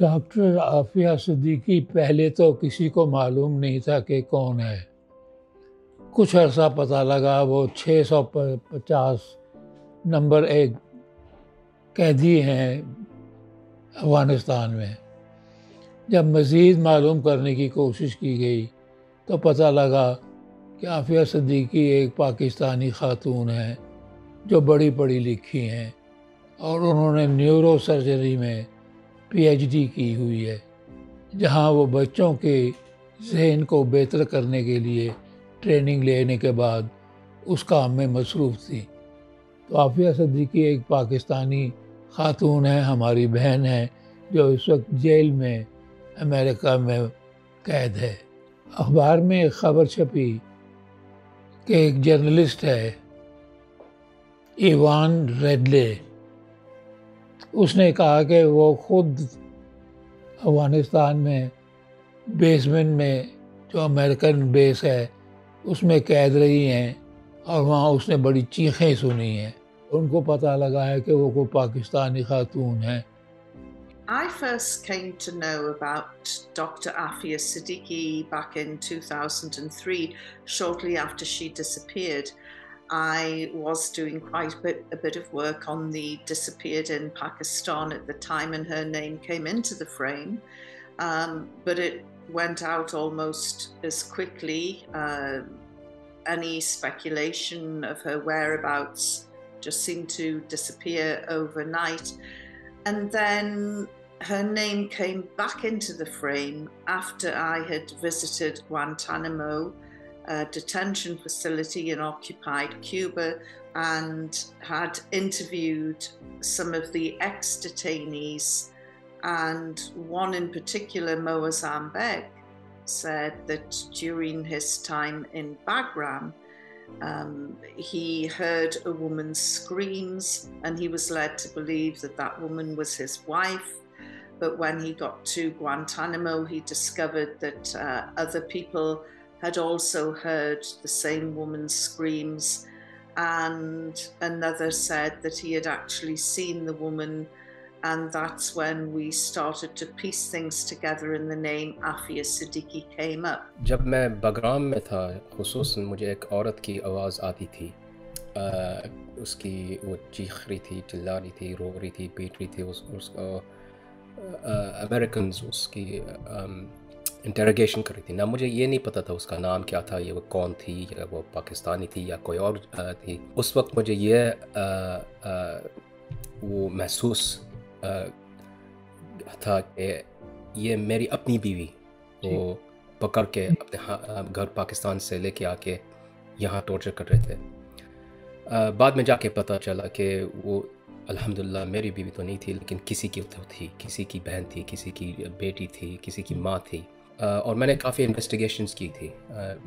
Doctor Aafia Siddiqui पहले तो किसी को मालूम नहीं था कि कौन है। कुछ अर्सा पता लगा वो 650 नंबर एक कैदी हैं अफ़गानिस्तान में। जब मज़ीद मालूम करने की कोशिश की गई तो पता लगा कि आफिया सिद्दीकी एक पाकिस्तानी खातून हैं जो बड़ी पढ़ी लिखी हैं और उन्होंने न्यूरो सर्जरी में पीएचडी की हुई है, जहां वो बच्चों के जहन को बेहतर करने के लिए ट्रेनिंग लेने के बाद उस काम में मसरूफ़ थी। तो आफिया सिद्दीकी एक पाकिस्तानी खातून है, हमारी बहन है, जो इस वक्त जेल में अमेरिका में कैद है। अखबार में एक ख़बर छपी कि एक जर्नलिस्ट है इवान रिडले, उसने कहा कि वो खुद अफ़गानिस्तान में बेसमेंट में जो अमेरिकन बेस है उसमें कैद रही हैं और वहाँ उसने बड़ी चीखें सुनी हैं। उनको पता लगा है कि वो कोई पाकिस्तानी खातून है। I first came to know about Dr. Aafia Siddiqui back in 2003, shortly after she disappeared. I was doing quite a bit of work on the disappeared in Pakistan at the time, and her name came into the frame, but it went out almost as quickly. Any speculation of her whereabouts just seemed to disappear overnight. And then her name came back into the frame after I had visited Guantanamo, a detention facility in occupied Cuba, and had interviewed some of the ex-detainees. And one in particular, Moazzam Begg, said that during his time in Bagram, he heard a woman's screams and he was led to believe that that woman was his wife. But when he got to Guantanamo, he discovered that other people had also heard the same woman's screams, and another said that he had actually seen the woman, and that's when we started to piece things together and the name Aafia Siddiqui came up. जब मैं बगराम में था, खुसूसन मुझे एक औरत की आवाज़ आती थी। उसकी वो चीख रही थी, चिल्ला रही थी, रो रही थी, पीट रही थी। उसको अमेरिकन्स उसकी इंटरोगेशन कर रही थी ना। मुझे ये नहीं पता था उसका नाम क्या था, ये वो कौन थी, या वो पाकिस्तानी थी या कोई और थी। उस वक्त मुझे ये वो महसूस था कि ये मेरी अपनी बीवी वो पकड़ के अपने घर पाकिस्तान से लेके आके यहाँ टॉर्चर कर रहे थे। बाद में जाके पता चला कि वो अल्हम्दुलिल्लाह मेरी बीवी तो नहीं थी, लेकिन किसी की तो थी, किसी की बहन थी, किसी की बेटी थी, किसी की माँ थी। और मैंने काफ़ी इन्वेस्टिगेशंस की थी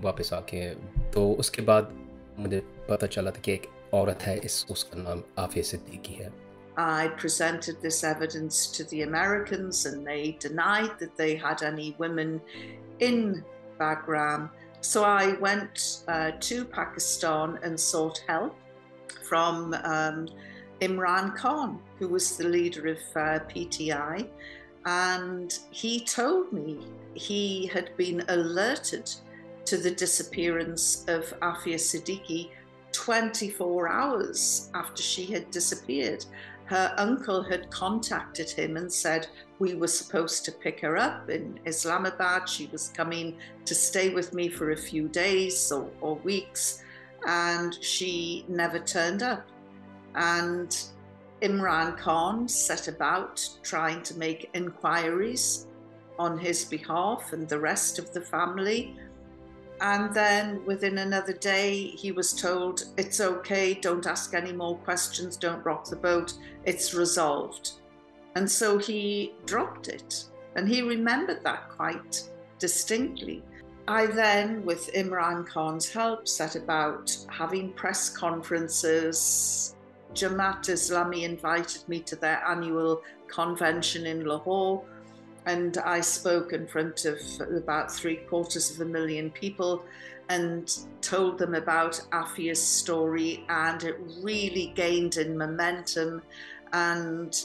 वापस आके। तो उसके बाद मुझे पता चला था कि एक औरत है, उसका नाम आफिया सिद्दीकी है। I presented this evidence to the Americans and they denied that they had any women in Bagram. So I went to Pakistan and sought help from Imran Khan, who was the leader of PTI. And he told me he had been alerted to the disappearance of Aafia Siddiqui 24 hours after she had disappeared. Her uncle had contacted him and said we were supposed to pick her up in Islamabad. She was coming to stay with me for a few days or weeks, and she never turned up. And Imran Khan set about trying to make inquiries on his behalf and the rest of the family. And then within another day, he was told, it's okay, don't ask any more questions, don't rock the boat, it's resolved. And so he dropped it. And he remembered that quite distinctly. I then, with Imran Khan's help, set about having press conferences. Jamat-e-Islami invited me to their annual convention in Lahore, and I spoke in front of about 750,000 people and told them about Aafia's story, and it really gained in momentum. And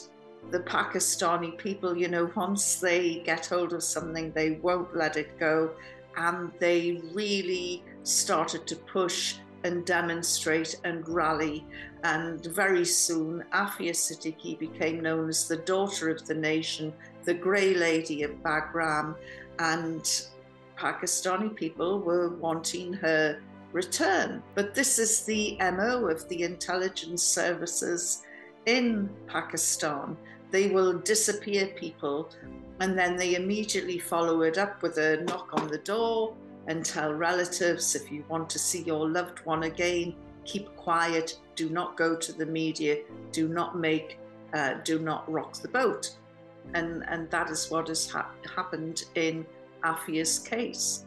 the Pakistani people, you know, once they get hold of something, they won't let it go. And they really started to push and demonstrate and rally. And very soon, Aafia Siddiqui became known as the daughter of the nation, the Grey Lady of Bagram. And Pakistani people were wanting her return. But this is the MO of the intelligence services in Pakistan. They will disappear people, and then they immediately follow it up with a knock on the door and tell relatives, if you want to see your loved one again, keep quiet, do not go to the media, do not rock the boat. And that is what has happened in Aafia's case.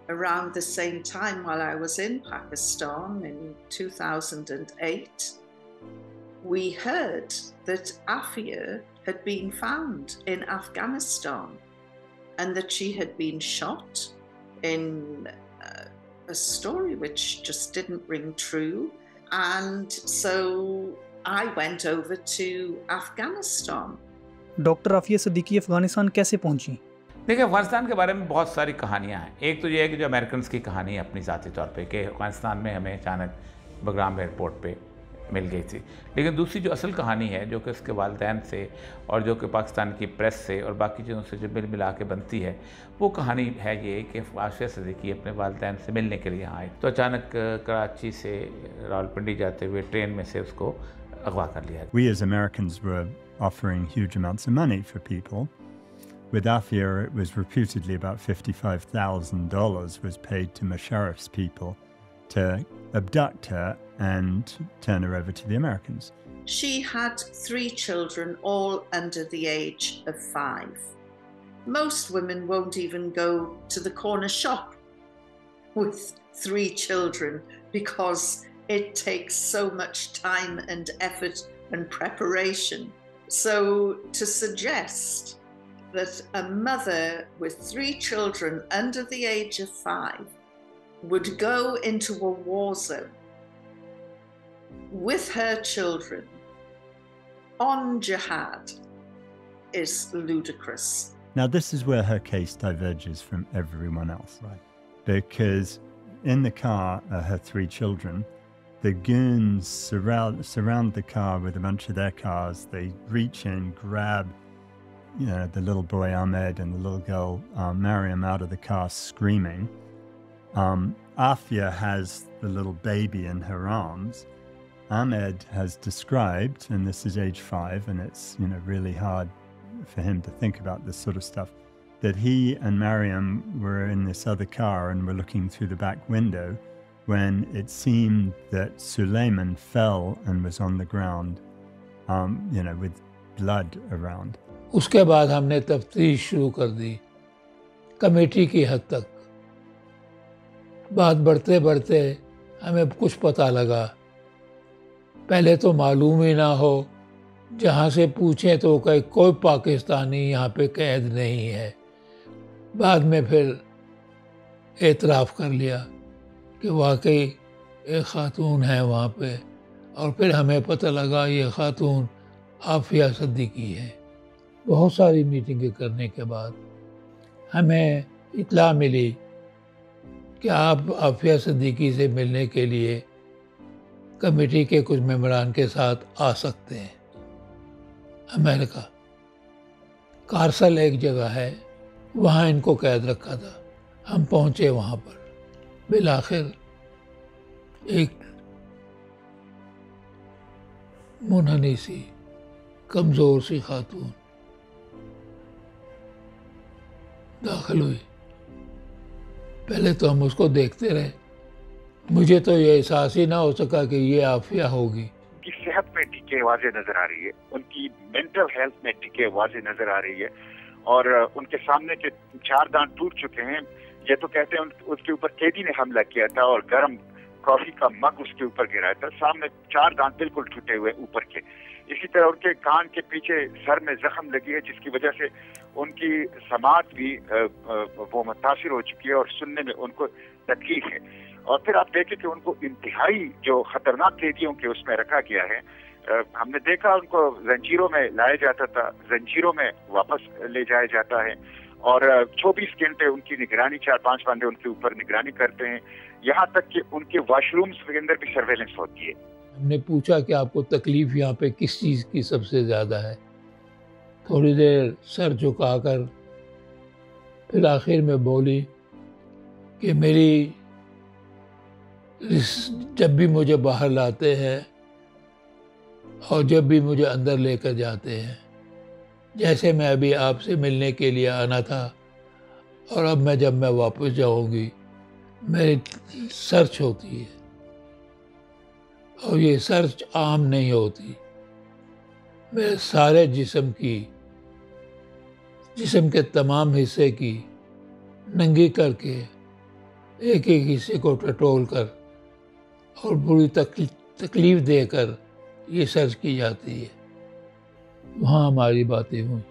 Around the same time, while I was in Pakistan in 2008, we heard that Aafia had been found in Afghanistan and that she had been shot in a story which just didn't ring true. And so I went over to Afghanistan. Doctor Aafia Siddiqui Afghanistan कैसे पहुंची? देखिए, अफगानिस्तान के बारे में बहुत सारी कहानियाँ हैं। एक तो ये है कि जो अमेरिकन की कहानी है अपनी ज़ाती तौर पे कि अफगानिस्तान में हमें अचानक बगराम एयरपोर्ट पे मिल गई थी। लेकिन दूसरी जो असल कहानी है, जो कि उसके वालिदैन से और जो कि पाकिस्तान की प्रेस से और बाकी चीज़ों से जो मिला के बनती है, वो कहानी है ये कि आफिया सिद्दीकी अपने वालिदैन से मिलने के लिए यहाँ आई, तो अचानक कराची से रावलपिंडी जाते हुए ट्रेन में से उसको अगवा कर लिया। We as Americans were offering huge amounts of money for people. With Aafia, it was reputedly about $55,000 was paid to Musharraf's people to abduct her and turn her over to the Americans. She had 3 children, all under the age of 5. Most women won't even go to the corner shop with 3 children because it takes so much time and effort and preparation. So to suggest that a mother with 3 children under the age of 5 would go into a war zone with her children on jihad is ludicrous. Now, this is where her case diverges from everyone else. Right. Because in the car are her 3 children. The goons surround the car with a bunch of their cars. They reach in, grab the little boy Ahmad and the little girl Mariam out of the car screaming. Aafia has the little baby in her arms. Ahmad has described, and this is age 5, and it's really hard for him to think about this sort of stuff, that he and Mariam were in this other car and were looking through the back window when it seemed that Suleiman fell and was on the ground, with blood around. उसके बाद हमने तफ्तीश शुरू कर दी committee की हद तक। बात बढ़ते बढ़ते हमें कुछ पता लगा। पहले तो मालूम ही ना हो, जहाँ से पूछें तो कहीं कोई पाकिस्तानी यहाँ पे कैद नहीं है। बाद में फिर एतराफ़ कर लिया कि वाकई एक ख़ातून है वहाँ पे, और फिर हमें पता लगा ये ख़ातून आफिया सिद्दीकी है। बहुत सारी मीटिंगें करने के बाद हमें इत्ला मिली कि आप आफिया सिद्दीकी से मिलने के लिए कमेटी के कुछ मेंबरान के साथ आ सकते हैं। अमेरिका कारसल एक जगह है, वहाँ इनको कैद रखा था। हम पहुँचे वहाँ पर। बिलाखिर एक मुनहनी सी कमज़ोर सी खातून दाखिल हुई। पहले तो हम उसको देखते रहे। मुझे तो ये एहसास ही ना हो सका कि ये आफिया होगी। उनकी सेहत में डीके वाज़े नजर आ रही है, उनकी मेंटल हेल्थ में डीके वाज़े नजर आ रही है, और उनके सामने के 4 दांत टूट चुके हैं। ये तो कहते हैं उसके ऊपर कैदी ने हमला किया था और गर्म कॉफी का मग उसके ऊपर गिराया था। सामने 4 दांत बिल्कुल टूटे हुए ऊपर के। इसी तरह उनके कान के पीछे सर में जख्म लगी है, जिसकी वजह से उनकी समात भी वो मुतासिर हो चुकी है और सुनने में उनको तकलीफ है। और फिर आप देखें कि उनको इंतहाई जो खतरनाक कैदियों के उसमें रखा गया है, हमने देखा उनको जंजीरों में लाया जाता था, जंजीरों में वापस ले जाया जाता है और 24 घंटे उनकी निगरानी, 4-5 बंदे उनके ऊपर निगरानी करते हैं, यहाँ तक कि उनके वॉशरूम्स के अंदर भी सर्वेलेंस होती है। हमने पूछा कि आपको तकलीफ यहाँ पे किस चीज़ की सबसे ज़्यादा है। थोड़ी देर सर झुकाकर फिर आखिर में बोली कि मेरी जब भी मुझे बाहर लाते हैं और जब भी मुझे अंदर लेकर जाते हैं, जैसे मैं अभी आपसे मिलने के लिए आना था और अब जब मैं वापस जाऊंगी मेरी सर्च होती है और ये सर्च आम नहीं होती। मेरे सारे जिस्म के तमाम हिस्से की नंगी करके एक एक हिस्से को टटोल कर और बुरी तकलीफ देकर ये सर्च की जाती है। वहाँ हमारी बातें हुई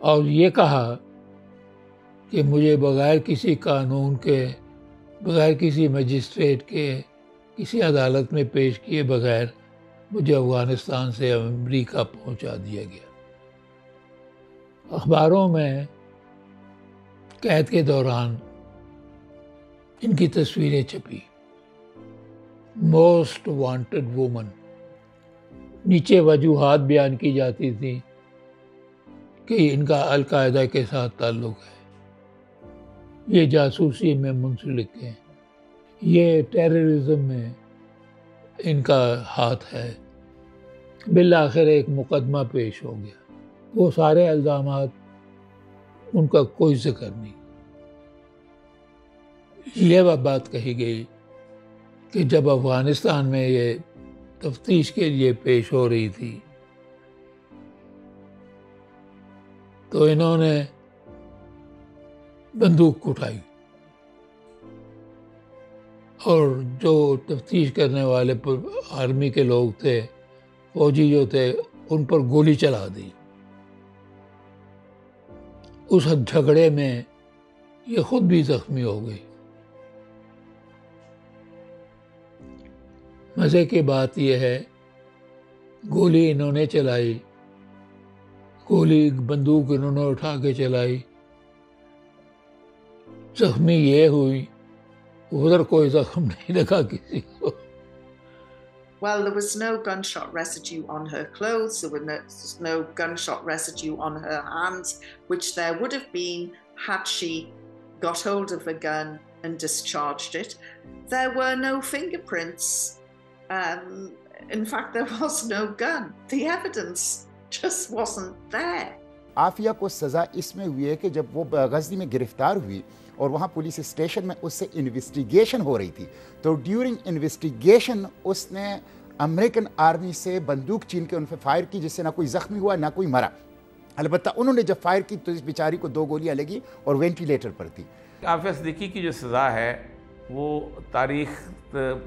और ये कहा कि मुझे बग़ैर किसी कानून के, बग़ैर किसी मजिस्ट्रेट के, किसी अदालत में पेश किए बग़ैर मुझे अफ़गानिस्तान से अमेरिका पहुंचा दिया गया। अखबारों में कैद के दौरान इनकी तस्वीरें छपी, मोस्ट वांटेड वुमन। नीचे वजूहात बयान की जाती थी कि इनका अल-कायदा के साथ ताल्लुक़ है, ये जासूसी में मुंसलिक हैं, ये टेररिज्म में इनका हाथ है। बिलाखिर एक मुकदमा पेश हो गया। वो सारे इल्ज़ामात, उनका कोई जिक्र नहीं। ये बात कही गई कि जब अफ़गानिस्तान में ये तफ्तीश के लिए पेश हो रही थी तो इन्होंने बंदूक उठाई और जो तफ्तीश करने वाले आर्मी के लोग थे, फौजी जो थे, उन पर गोली चला दी। उस झगड़े में ये खुद भी जख्मी हो गई। मज़े की बात यह है, गोली इन्होंने चलाई, बंदूक इन्होंने उठा के चलाई, जख्मी ये हुई, उधर कोई जख्म नहीं लगा किसी को। Well, there was no gunshot residue on her clothes, there was no gunshot residue on her hands, which there would have been had she got hold of a gun and discharged it. There were no fingerprints. In fact, there was no gun. The evidence just wasn't there. Aafia को सज़ा इसमें हुई है कि जब वो गज़नी में गिरफ्तार हुई और वहाँ पुलिस स्टेशन में उससे इन्वेस्टिगेशन हो रही थी, तो ड्यूरिंग इन्वेस्टिगेशन उसने अमेरिकन आर्मी से बंदूक छीन के उन पर फायर की, जिससे ना कोई ज़ख्मी हुआ ना कोई मरा। अलबत्ता उन्होंने जब फायर की तो इस बेचारी को 2 गोलियां लगी और वेंटिलेटर पर थी। आफिया सिद्दीकी की जो सज़ा है वो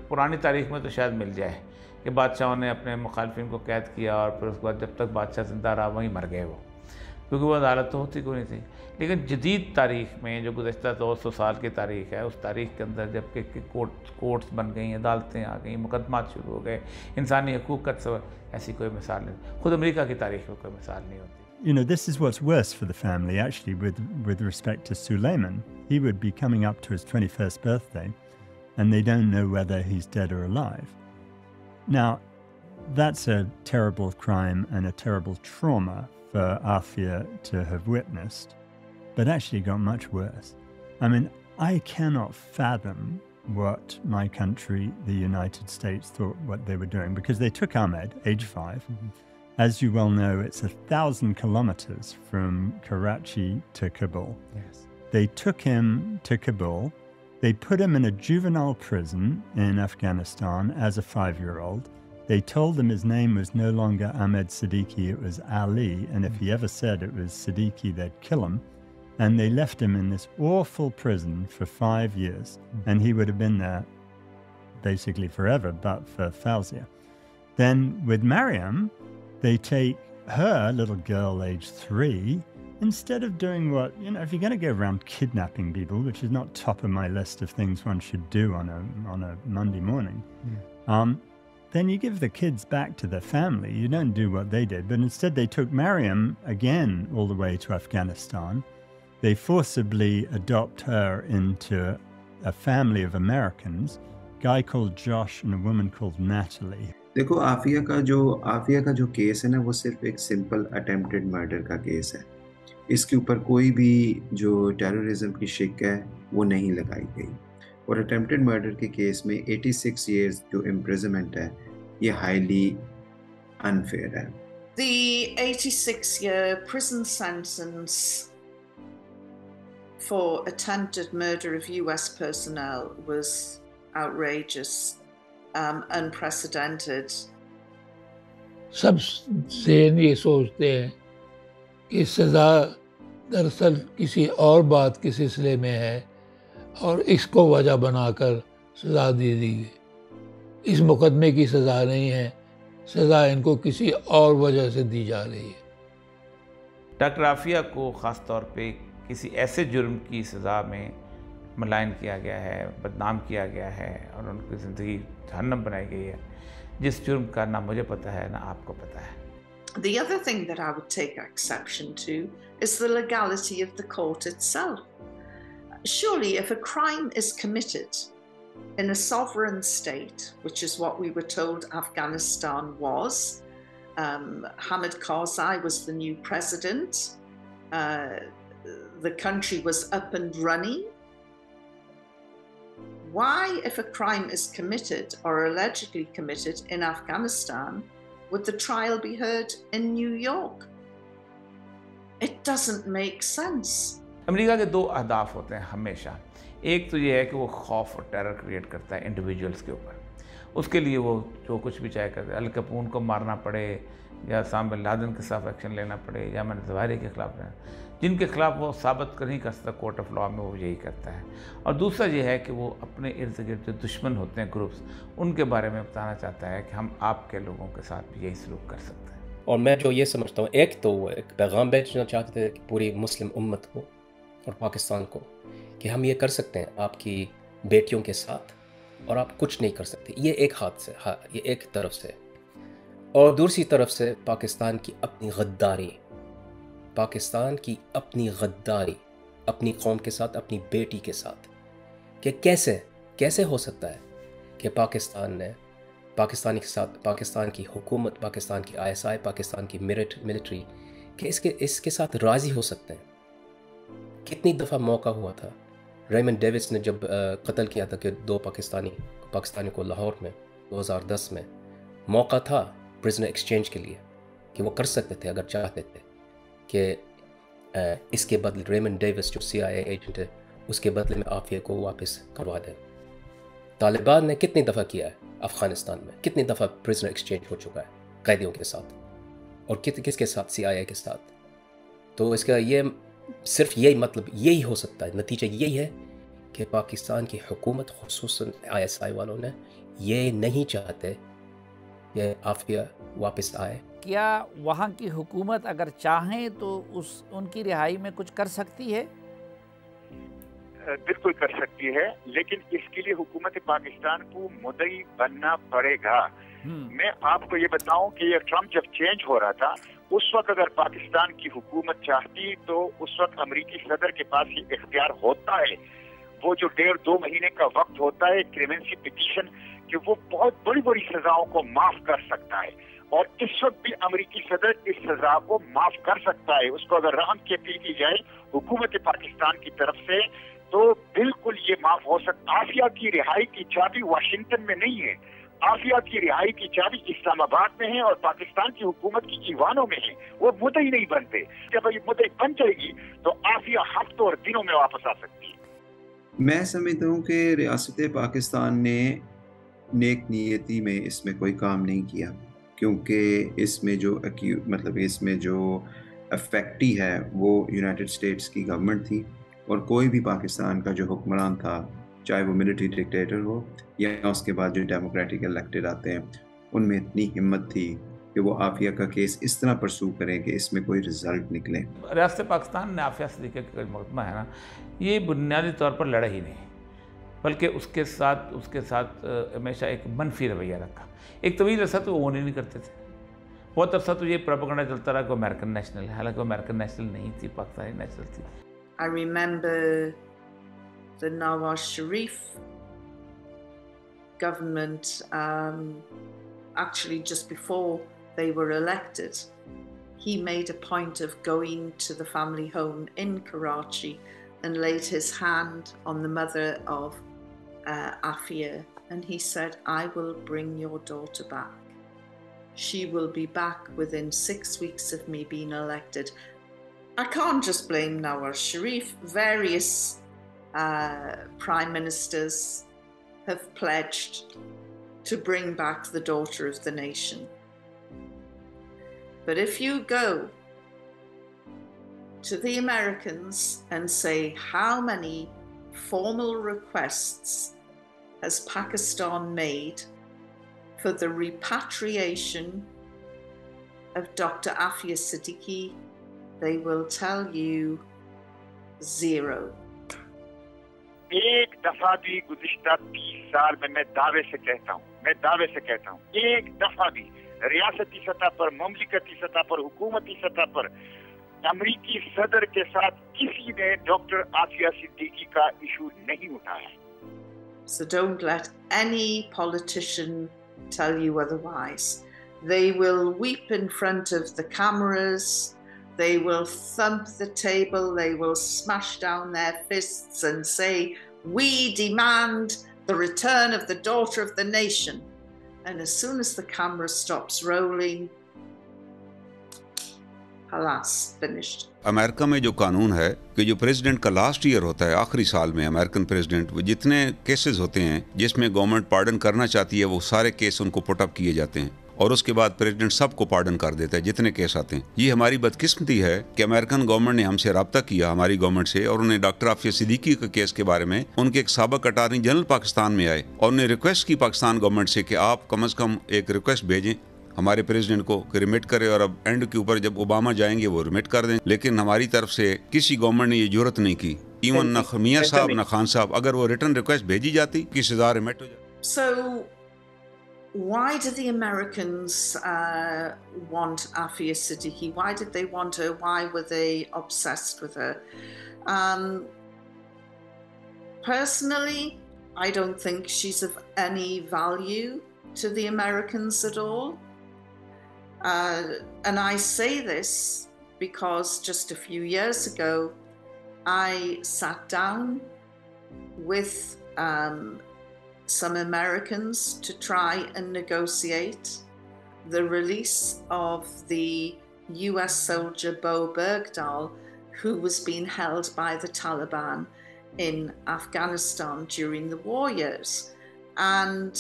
पुरानी तारीख में तो शायद मिल जाए कि बादशाहों ने अपने मुखालफिन को कैद किया और फिर उसके बाद जब तक बादशाह ज़िंदा रहा वहीं मर गए वो, क्योंकि वो अदालत तो होती कोई नहीं थी। लेकिन जदीद तारीख में जो गुज़श्ता 200 साल की तारीख है, उस तारीख के अंदर जब कि कोर्ट्स बन गई, अदालतें आ गई, मुकदमात शुरू हो गए, इंसानी हकूक़ का ऐसी कोई मिसाल नहीं, खुद अमेरिका की तारीख में कोई मिसाल नहीं होती। You know, this is what's worse for the family, actually, with respect to Suleiman. He would be coming up to his 21st birthday, and they don't know whether he's dead or alive. Now, that's a terrible crime and a terrible trauma for Aafia to have witnessed, but actually got much worse. I mean, I cannot fathom what my country, the United States, thought what they were doing, because they took Ahmad, age 5. Mm-hmm. As you well know, it's 1,000 kilometers from Karachi to Kabul. Yes. They took him to Kabul. They put him in a juvenile prison in Afghanistan as a 5-year-old. They told him his name was no longer Ahmed Siddiqui, it was Ali, and if he ever said it was Siddiqui, they'd kill him. And they left him in this awful prison for 5 years, and he would have been there basically forever, but for Fawzia. Then with Mariam, they take her, little girl, age 3, instead of doing what, you know, if you're going to go around kidnapping people, which is not top of my list of things one should do on a Monday morning, then you give the kids back to their family. You don't do what they did. But instead they took Mariam again all the way to Afghanistan. They forcibly adopt her into a family of Americans, a guy called Josh and a woman called Natalie. देखो आफिया का जो case है ना, वो सिर्फ एक simple attempted murder का case है. इसके ऊपर कोई भी जो टेररिज्म की शिक है वो नहीं लगाई गई. और अटेम्प्टेड मर्डर के केस में 86 years जो इम्प्रिजनमेंट है ये हाईली अनफेयर है. The 86-year prison sentence for attempted murder of US personnel was outrageous, unprecedented. सब ज़हन ये सोचते हैं कि सज़ा दरअसल किसी और बात के सिलसिले में है और इसको वजह बनाकर सज़ा दे दी गई. इस मुकदमे की सज़ा नहीं है, सज़ा इनको किसी और वजह से दी जा रही है. डॉक्टर आफिया को ख़ास तौर पे किसी ऐसे जुर्म की सज़ा में मलाइन किया गया है, बदनाम किया गया है और उनकी ज़िंदगी जहन्नम बनाई गई है, जिस जुर्म का ना मुझे पता है ना आपको पता है. The other thing that I would take exception to is the legality of the court itself. Surely if a crime is committed in a sovereign state, which is what we were told Afghanistan was, Hamid Karzai was the new president, the country was up and running. Why, if a crime is committed or allegedly committed in Afghanistan, would the trial be heard in New York? It doesn't make sense. America के 2 अहदाफ होते हैं हमेशा. एक तो ये है कि वो खौफ और टेरर क्रिएट करता है इंडिविजुअल्स के ऊपर. उसके लिए वो जो कुछ भी चाहे करते हैं, अल कैपून को मारना पड़े या ओसामा बिन लादेन के खिलाफ एक्शन लेना पड़े या यामन ज़वाहिरी के खिलाफ लेना, जिनके खिलाफ वो साबित कर नहीं कर सकता कोर्ट ऑफ लॉ में, वो यही करता है. और दूसरा ये है कि वो अपने इर्द गिर्द जो दुश्मन होते हैं ग्रुप्स, उनके बारे में बताना चाहता है कि हम आपके लोगों के साथ भी यही सलूक कर सकते हैं. और मैं जो ये समझता हूँ, एक तो वो एक पैगाम भेजना चाहते थे कि पूरी मुस्लिम उम्मत को और पाकिस्तान को कि हम ये कर सकते हैं आपकी बेटियों के साथ और आप कुछ नहीं कर सकते. ये एक हाथ से, हाँ, ये एक तरफ से. और दूसरी तरफ से पाकिस्तान की अपनी गद्दारी, अपनी कौम के साथ, अपनी बेटी के साथ, कि कैसे हो सकता है कि पाकिस्तान ने पाकिस्तानी के साथ, पाकिस्तान की हुकूमत, पाकिस्तान की ISI, पाकिस्तान की मिलिट्री कि इसके साथ राज़ी हो सकते हैं. कितनी दफ़ा मौका हुआ था. रेमंड डेविस ने जब कत्ल किया था कि 2 पाकिस्तानी को लाहौर में 2010 में, मौका था प्रिजनर एक्सचेंज के लिए कि वो कर सकते थे अगर चाहते थे कि इसके बदले रेमंड डेविस जो CIA एजेंट है उसके बदले में आफिया को वापस करवा दें. तालिबान ने कितनी दफ़ा किया है अफ़गानिस्तान में, कितनी दफ़ा प्रिजनर एक्सचेंज हो चुका है कैदियों के साथ, और किसके साथ, CIA के साथ. तो इसका ये सिर्फ यही मतलब यही हो सकता है, नतीजा यही है कि पाकिस्तान की हुकूमत, खुसूसन ISI वालों ने ये नहीं चाहते कि आफिया वापस आए. क्या वहाँ की हुकूमत अगर चाहें तो उनकी रिहाई में कुछ कर सकती है? बिल्कुल कर सकती है, लेकिन इसके लिए हुकूमत पाकिस्तान को मुद्दई बनना पड़ेगा. मैं आपको ये बताऊं कि ये ट्रम्प जब चेंज हो रहा था, उस वक्त अगर पाकिस्तान की हुकूमत चाहती तो उस वक्त अमेरिकी सदर के पास ये इख्तियार होता है, वो जो 1.5-2 महीने का वक्त होता है क्लेमेंसी पिटीशन, कि वो बहुत बड़ी बड़ी सजाओं को माफ कर सकता है. और इस वक्त भी अमेरिकी सदर इस सजा को माफ कर सकता है. उसको अगर रहम की अपील की जाए हुकूमत पाकिस्तान की तरफ से तो बिल्कुल ये माफ हो सकता. आफिया की रिहाई की चाबी वाशिंगटन में नहीं है, आफिया की रिहाई की चाबी इस्लामाबाद में है और पाकिस्तान की हुकूमत की ईवानों में है. वो मुद्दई नहीं बनते. जब ये मुद्दई बन जाएगी तो आफिया हफ्तों और दिनों में वापस आ सकती है. मैं समझता हूँ कि रियासत पाकिस्तान ने नेक नीयती में इसमें कोई काम नहीं किया, क्योंकि इसमें जो अफेक्टी है वो यूनाइटेड स्टेट्स की गवर्नमेंट थी, और कोई भी पाकिस्तान का जो हुक्मरान था, चाहे वो मिलिट्री डिक्टेटर हो या उसके बाद जो डेमोक्रेटिक इलेक्टेड आते हैं, उनमें इतनी हिम्मत थी कि वो आफिया का केस इस तरह परसू करें कि इसमें कोई रिजल्ट निकले. रियासत पाकिस्तान ने आफिया सिद्दीकी का मुकदमा है ना, ये बुनियादी तौर पर लड़ा ही नहीं. बल्कि उसके साथ हमेशा एक मनफी रवैया रखा। एक तवील अरसा तो वो नहीं करते थे, बहुत अरसा तो ये प्रोपेगेंडा चलता रहा कि अमेरिकन नेशनल है, हालांकि अमेरिकन नेशनल नहीं थी, पाकिस्तानी नेशनल थी। I remember the Nawaz Sharif government, actually just before they were elected, he made a point of going to the family home in Karachi and laid his hand on the mother of Aafia, and he said, I will bring your daughter back. She will be back within 6 weeks of me being elected. I can't just blame Nawaz Sharif. Various prime ministers have pledged to bring back the daughter of the nation. But if you go to the Americans and say, how many formal requests has Pakistan made for the repatriation of Dr. Aafia Siddiqui, they will tell you 0. एक दफा भी गुज़िश्ता 30 साल में मैं दावे से कहता हूँ, एक दफा भी रियासती सतह पर, ममलिकती सतह पर, हुकूमती सतह पर अमरीकी सदर के साथ किसी ने डॉक्टर आफिया सिद्दीकी का इशू नहीं उठाया। So don't let any politician tell you otherwise. They will weep in front of the cameras, they will thump the table, they will smash down their fists and say, we demand the return of the daughter of the nation. And as soon as the camera stops rolling, alas, finished. America में जो कानून है कि जो president का last year होता है, आखिरी साल में अमेरिकन प्रेसिडेंट, वो जितने केसेस होते हैं जिसमें गवर्नमेंट पार्डन करना चाहती है, वो सारे केस उनको पुट अप किए जाते हैं और उसके बाद प्रेसिडेंट सबको पार्डन कर देता है जितने केस आते हैं। ये हमारी बदकिस्मती है कि अमेरिकन गवर्नमेंट ने हमसे रब्ता किया, हमारी गवर्नमेंट से, और उन्हें डॉक्टर आफिया सिद्दीकी के केस के बारे में उनके एक साबिक अटॉर्नी जनरल पाकिस्तान में आए और उन्हें रिक्वेस्ट की पाकिस्तान गवर्नमेंट से कि आप कम से कम एक रिक्वेस्ट भेजें हमारे प्रेसिडेंट को कि रिमिट करे, और अब एंड के ऊपर जब ओबामा जाएंगे वो रिमिट कर दें। लेकिन हमारी तरफ से किसी गवर्नमेंट ने ये जरूरत नहीं की, इवन न मियां साहब न खान साहब, अगर वो रिटर्न रिक्वेस्ट भेजी जाती कि सजा रिमिट हो जाती। So why do the Americans want Aafia Siddiqui? Why did they want her? Why were they obsessed with her? Personally, I don't think she's of any value to the Americans at all. And I say this because just a few years ago, I sat down with some Americans to try and negotiate the release of the US soldier Bo Bergdahl, who was being held by the Taliban in Afghanistan during the war years. And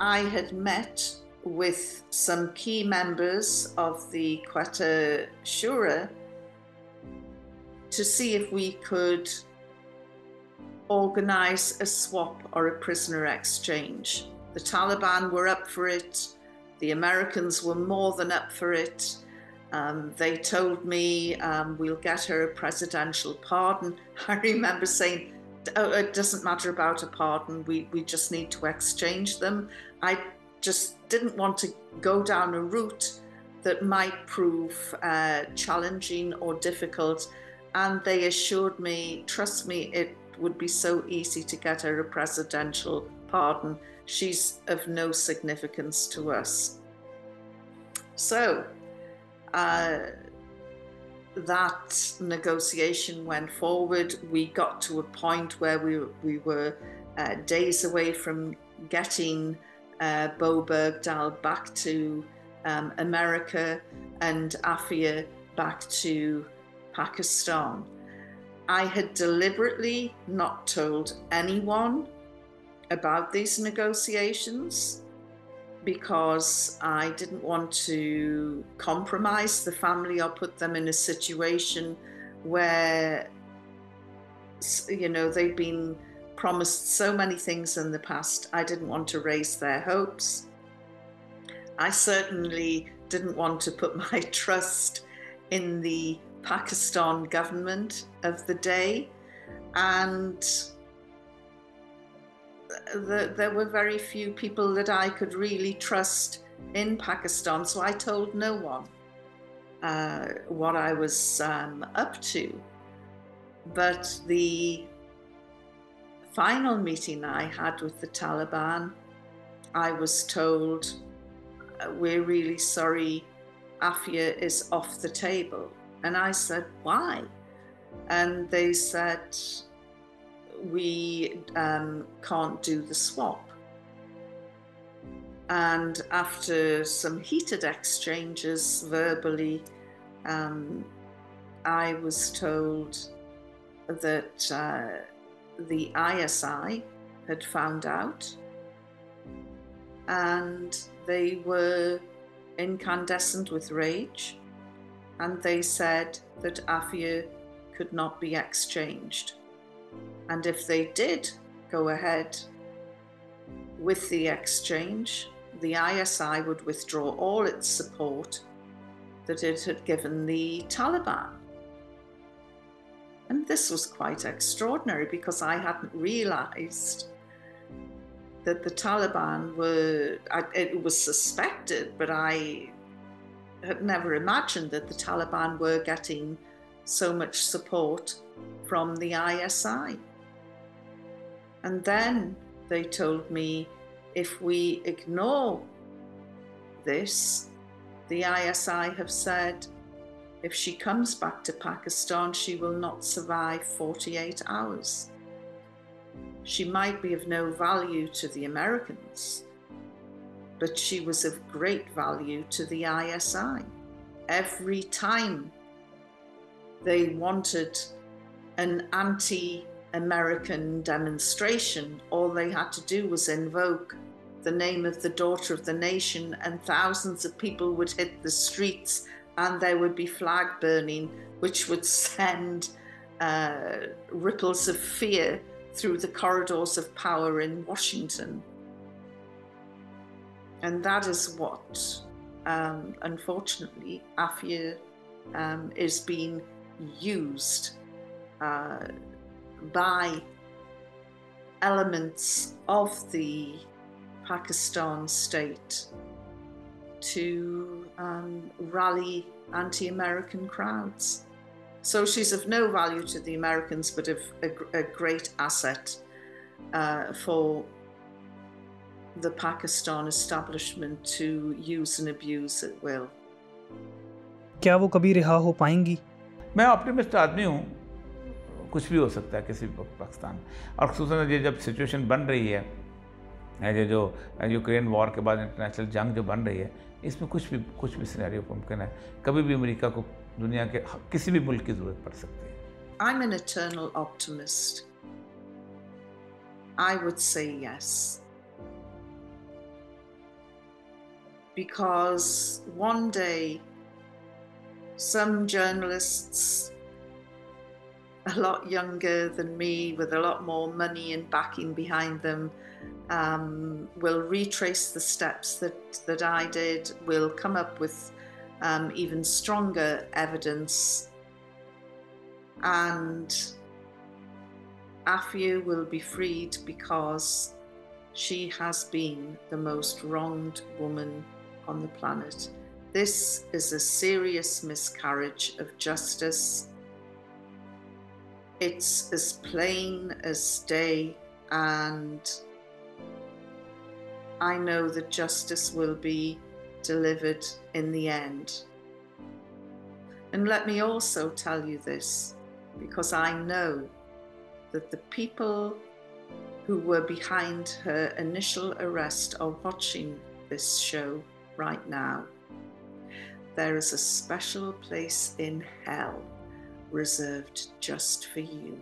I had met with some key members of the Quetta Shura to see if we could organize a swap or a prisoner exchange. The Taliban were up for it. The Americans were more than up for it. They told me we'll get her a presidential pardon. I remember saying, oh, it doesn't matter about a pardon, we just need to exchange them. I just didn't want to go down a route that might prove challenging or difficult. And they assured me, trust me, it would be so easy to get her a presidential pardon. She's of no significance to us. So that negotiation went forward. We got to a point where we were days away from getting Bo Bergdahl back to America and Aafia back to Pakistan. I had deliberately not told anyone about these negotiations because I didn't want to compromise the family or put them in a situation where, you know, they've been promised so many things in the past. I didn't want to raise their hopes. I certainly didn't want to put my trust in the Pakistan government of the day. And there were very few people that I could really trust in Pakistan, so I told no one what I was up to. But the final meeting I had with the Taliban, I was told, we're really sorry, Aafia is off the table. And I said, why? And they said, we can't do the swap. And after some heated exchanges verbally, I was told that the ISI had found out, and they were incandescent with rage, and they said that Aafia could not be exchanged. And if they did go ahead with the exchange, the ISI would withdraw all its support that it had given the Taliban. And this was quite extraordinary, because I hadn't realized that the Taliban were, it was suspected, but I had never imagined that the Taliban were getting so much support from the ISI. And then they told me, if we ignore this, the ISI have said, if she comes back to Pakistan, she will not survive 48 hours. She might be of no value to the Americans, but she was of great value to the ISI. Every time they wanted an anti-American demonstration, all they had to do was invoke the name of the daughter of the nation, and thousands of people would hit the streets, and there would be flag burning, which would send ripples of fear through the corridors of power in Washington. And that is what, unfortunately, Aafia is being used by elements of the Pakistan state to rally anti-American crowds. So she's of no value to the Americans, but of a great asset for the Pakistan establishment to use and abuse at will. क्या वो कभी रिहा हो पाएंगी? मैं optimist आदमी हूँ, कुछ भी हो सकता है किसी भी पाकिस्तान, और ख़ुसूसन ये जब सिचुएशन बन रही है, ये जो यूक्रेन वॉर के बाद इंटरनेशनल जंग जो बन रही है, इसमें कुछ भी सिनेरियो मुमकिन है। कभी भी अमेरिका को दुनिया के किसी भी मुल्क की ज़रूरत पड़ सकती है। I'm an eternal optimist. I would say yes. Because one day, some journalists a lot younger than me, with a lot more money and backing behind them, will retrace the steps that I did, will come up with even stronger evidence, and Aafia will be freed because she has been the most wronged woman on the planet. This is a serious miscarriage of justice. It's as plain as day, and I know that justice will be delivered in the end. And let me also tell you this, because I know that the people who were behind her initial arrest are watching this show right now. There is a special place in hell reserved just for you.